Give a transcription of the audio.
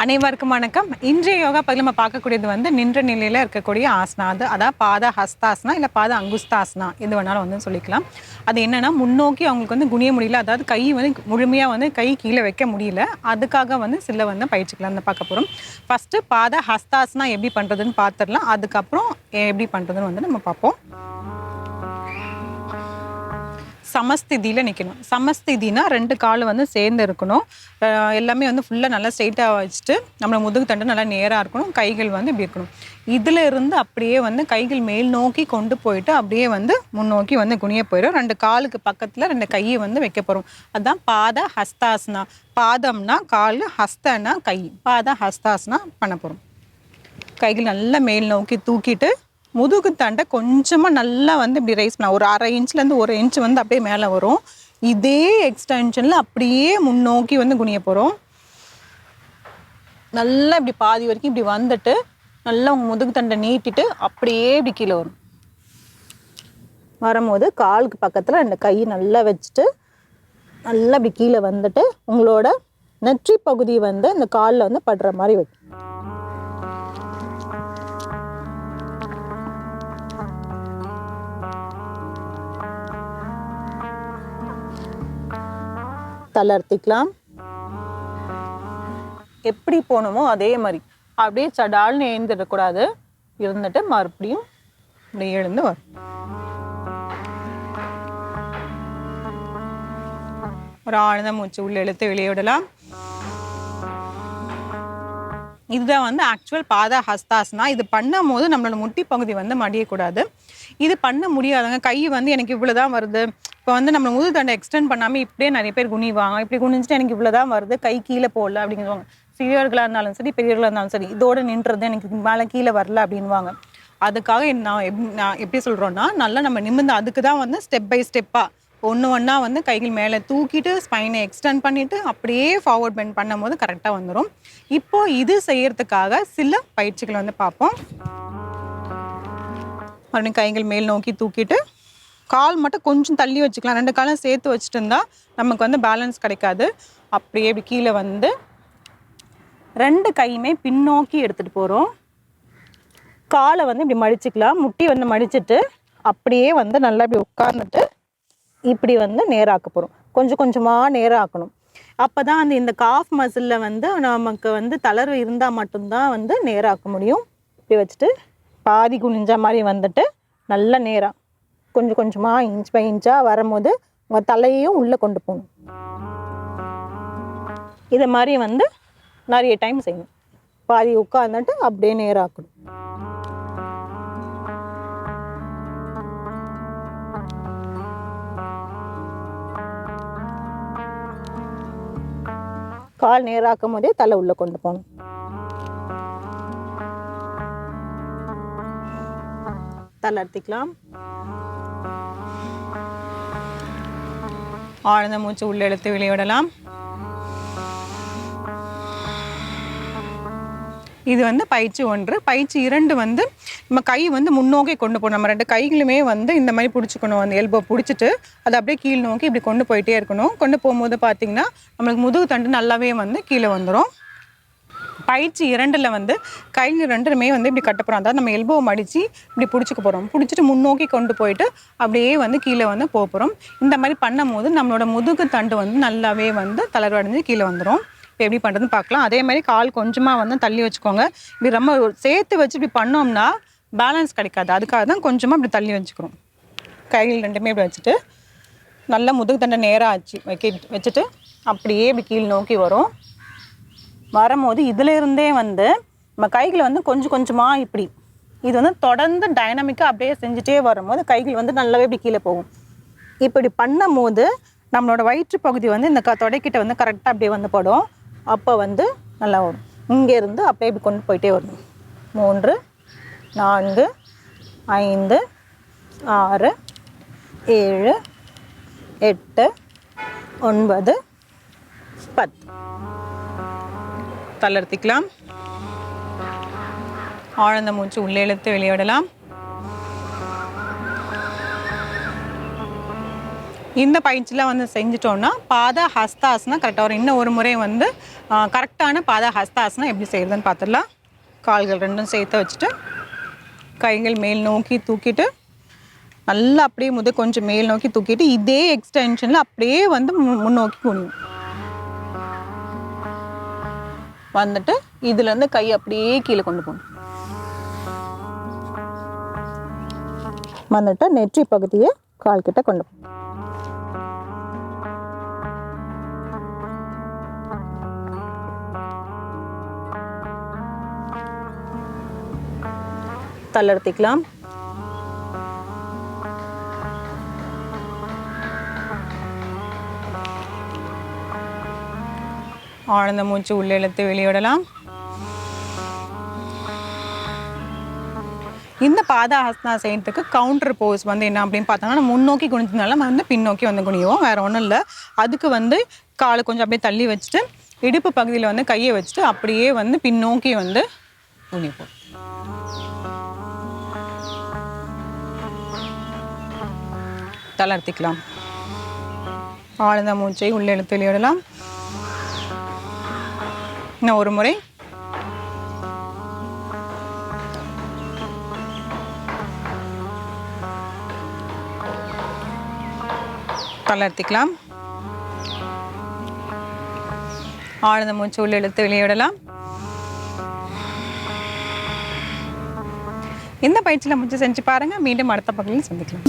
அனைவருக்கும் வணக்கம். இன்றைய யோகா பகுதியில் நம்ம பார்க்கக்கூடியது நின்ற நிலையில் இருக்கக்கூடிய ஆசனா. அதாவது பாத ஹஸ்தாசனா இல்லை பாத அங்குஸ்தாசனா எது வேணாலும் சொல்லிக்கலாம். அது என்னன்னா முன்னோக்கி அவங்களுக்கு குனிய முடியல, அதாவது கை முழுமையாக கை கீழே வைக்க முடியல, அதுக்காக சில பயிற்சிக்கலாம் பார்க்க போகிறோம். ஃபஸ்ட்டு பாத ஹஸ்தாசனா எப்படி பண்ணுறதுன்னு பார்த்துடலாம். அதுக்கப்புறம் எப்படி பண்ணுறதுன்னு நம்ம பார்ப்போம். சமஸ்திதியில் நிற்கணும். சமஸ்திதினா 2 கால் சேர்ந்து இருக்கணும். எல்லாமே ஃபுல்லாக நல்லா ஸ்ட்ரெயிட்டாக வச்சுட்டு நம்மளை முதுகு தண்டு நல்லா நேராக இருக்கணும். கைகள் இப்படி இருக்கணும். இதில் இருந்து அப்படியே கைகள் மேல் நோக்கி கொண்டு போயிட்டு அப்படியே முன்னோக்கி குனிய போயிடும். 2 காலுக்கு பக்கத்தில் 2 கையை வைக்க போகிறோம். அதுதான் பாத ஹஸ்தாசனா. பாதம்னா கால், ஹஸ்தனா கை. பாத ஹஸ்தாசனா பண்ண போகிறோம். கைகள் நல்லா மேல் நோக்கி தூக்கிட்டு முதுகு தண்டை கொஞ்சமாக நல்லா இப்படி ரைஸ் பண்ணலாம். ஒரு 1/2 இன்ச்லேருந்து 1 இன்ச் அப்படியே மேலே வரும். இதே எக்ஸ்டென்ஷனில் அப்படியே முன்னோக்கி குனிய போகிறோம். நல்லா இப்படி பாதி வரைக்கும் இப்படி வந்துட்டு நல்லா உங்கள் முதுகு தண்டை நீட்டிட்டு அப்படியே இப்படி கீழே வரும். வரும்போது காலுக்கு பக்கத்தில் 2 கை நல்லா வச்சுட்டு நல்லா இப்படி கீழே வந்துட்டு உங்களோட நெற்றி பகுதி இந்த காலில் படுற மாதிரி வைக்கும். தளர்த்திக்கலாம். எப்படி போகணுமோ அதே மாதிரி அப்படியே சடால்னு எழுந்துடக்கூடாது. இருந்துட்டு மறுபடியும் இப்படி எழுந்து வரும். ஒரு ஆழ்ந்த மூச்சு உள்ள இழுத்து வெளியே விடலாம். இதுதான் ஆக்சுவல் பாத ஹஸ்தாசனா. இது பண்ணும் போது நம்மளோட முட்டி பகுதி மடியக்கூடாது. இது பண்ண முடியாதுங்க. கை எனக்கு இவ்வளோதான் வருது. இப்போ நம்ம முதுகு தண்டை எக்ஸ்டெண்ட் பண்ணாமல் இப்படியே நிறைய பேர் குனிவாங்க. இப்படி குனிஞ்சிட்டு எனக்கு இவ்வளோதான் வருது, கை கீழே போடல அப்படிங்குவாங்க. சிறியவர்களாக இருந்தாலும் சரி, பெரியவர்களாக இருந்தாலும் சரி, இதோடு நின்றது எனக்கு மேலே கீழே வரல அப்படின்வாங்க. அதுக்காக நான் எப்படி சொல்கிறோன்னா, நல்லா நம்ம நிமிர்ந்து அதுக்கு தான் ஸ்டெப் பை ஸ்டெப்பாக ஒன்றா கைகள் மேலே தூக்கிட்டு ஸ்பைனை எக்ஸ்டெண்ட் பண்ணிவிட்டு அப்படியே ஃபார்வர்ட் பெண்ட் பண்ணும் போது கரெக்டாக வந்துடும். இப்போது இது செய்யறதுக்காக சில பயிற்சிகள் பார்ப்போம். மறுபடியும் கைகள் மேல் நோக்கி தூக்கிட்டு கால் மட்டும் கொஞ்சம் தள்ளி வச்சுக்கலாம். 2 காலம் சேர்த்து வச்சுட்டு இருந்தால் நமக்கு பேலன்ஸ் கிடைக்காது. அப்படியே இப்படி கீழே 2 கையுமே பின்னோக்கி எடுத்துகிட்டு போகிறோம். காலை இப்படி மடிச்சுக்கலாம். முட்டி மடிச்சுட்டு அப்படியே நல்லா இப்படி உட்கார்ந்துட்டு இப்படி நேராக்க போகிறோம். கொஞ்சம் கொஞ்சமாக நேராக்கணும். அப்போ தான் இந்த காஃப் மசிலில் நமக்கு தளர்வு இருந்தால் மட்டும்தான் நேராக்க முடியும். இப்படி வச்சுட்டு பாதி குனிஞ்ச மாதிரி வந்துட்டு நல்லா நேராக கொஞ்சம் கொஞ்சமாக இன்ச் பை இன்ச்சாக வரும்போது உங்கள் தலையையும் உள்ளே கொண்டு போகணும். இதை மாதிரி நிறைய டைம் செய்யணும். பாதி உட்காந்துட்டு அப்படியே நேராக்கணும். கால் நேராக்கும் போதே தலை உள்ளே கொண்டு போகணும். தளர்த்திக்கலாம். ஆழ்ந்த மூச்சு உள்ள இழுத்து வெளியிடலாம். இது பயிற்சி 1. பயிற்சி 2 நம்ம கை முன்னோக்கி கொண்டு போகணும். நம்ம 2 கைகளுமே இந்த மாதிரி பிடிச்சிக்கணும். எல்போ பிடிச்சிட்டு அதை அப்படியே கீழ் நோக்கி இப்படி கொண்டு போயிட்டே இருக்கணும். கொண்டு போகும்போது பார்த்திங்கன்னா நம்மளுக்கு முதுகு தண்டு நல்லாவே கீழே வந்துடும். பயிற்சி 2ல் கைகள் 2மே இப்படி கட்ட போகிறோம். அதாவது நம்ம எல்போ மடித்து இப்படி பிடிச்சிக்க போகிறோம். பிடிச்சிட்டு முன்னோக்கி கொண்டு போயிட்டு அப்படியே கீழே போக போகிறோம். இந்த மாதிரி பண்ணும் போது நம்மளோட முதுகு தண்டு நல்லாவே தளர்வடைஞ்சு கீழே வந்துடும். இப்போ எப்படி பண்ணுறதுன்னு பார்க்கலாம். அதே மாதிரி கால் கொஞ்சமாக தள்ளி வச்சுக்கோங்க. இப்படி ரொம்ப சேர்த்து வச்சு இப்படி பண்ணோம்னா பேலன்ஸ் கிடைக்காது. அதுக்காக தான் கொஞ்சமாக இப்படி தள்ளி வச்சுக்கிறோம். கைகள் 2மே இப்படி வச்சுட்டு நல்லா முதுகு தண்டை நேராக வச்சுட்டு அப்படியே இப்படி கீழ் நோக்கி வரும். வரும்போது இதிலிருந்தே நம்ம கைகளை கொஞ்சம் கொஞ்சமாக இப்படி இது தொடர்ந்து டைனமிக்காக அப்படியே செஞ்சுட்டே வரும்போது கைகள் நல்லாவே இப்படி கீழே போகும். இப்படி பண்ணும் போது நம்மளோட வயிற்று பகுதி இந்த தொடைக்கிட்ட கரெக்டாக அப்படியே படும். அப்போ நல்லா வரும். இங்கேருந்து அப்படியே இப்படி கொண்டு போயிட்டே வரும். 3 4 5 6 7 8 9 10. தளர்த்திக்கலாம். ஆழ்ந்த மூச்சு உள்ளே இழுத்து வெளியிடலாம். இந்த பயிற்சியில் வந்து செஞ்சிட்டோம்னா பாத ஹஸ்தாசனா கரெக்டாக வரும். இன்னும் ஒரு முறை வந்து கரெக்டான பாத ஹஸ்தாசனா எப்படி செய்கிறதுன்னு பார்த்துடலாம். கால்கள் ரெண்டும் சேர்த்து வச்சுட்டு கைகள் மேல் நோக்கி தூக்கிட்டு நல்லா அப்படியே கொஞ்சம் மேல் நோக்கி தூக்கிட்டு இதே எக்ஸ்டென்ஷனில் அப்படியே வந்து முன்னோக்கி குனியும். வந்துட்டு இதுலேருந்து கை அப்படியே கீழே கொண்டு போகணும். வந்துட்டு நெற்றி பகுதியை கால் கிட்ட கொண்டு போகணும். தளர்த்திக்கலாம். ஆழ்ந்த மூச்சு உள்ளே இழுத்து வெளியிடலாம். இந்த பாதாஹஸ்தா செய்யறதுக்கு கவுண்டர் போஸ் வந்து என்ன அப்படின்னு பார்த்தோம்னா முன்னோக்கி குனிஞ்சதுனால நம்ம வந்து பின்னோக்கி வந்து குனிவோம். வேற ஒன்றும் இல்லை. அதுக்கு வந்து காலை கொஞ்சம் அப்படியே தள்ளி வச்சுட்டு இடுப்பு பகுதியில் வந்து கையை வச்சுட்டு அப்படியே வந்து பின்னோக்கி வந்து குனிப்போம். தளர்த்திக்கலாம். ஆழ்ந்த மூச்சை உள்ளே இழுத்து வெளியிடலாம். இன்னும் ஒரு முறை. தளர்த்திக்கலாம். ஆழ்ந்த மூச்சு உள்ளே இழுத்து வெளியிடலாம். இந்த பயிற்சியில் மூச்சு செஞ்சு பாருங்க. மீண்டும் அடுத்த பகுதியில் சந்திக்கலாம்.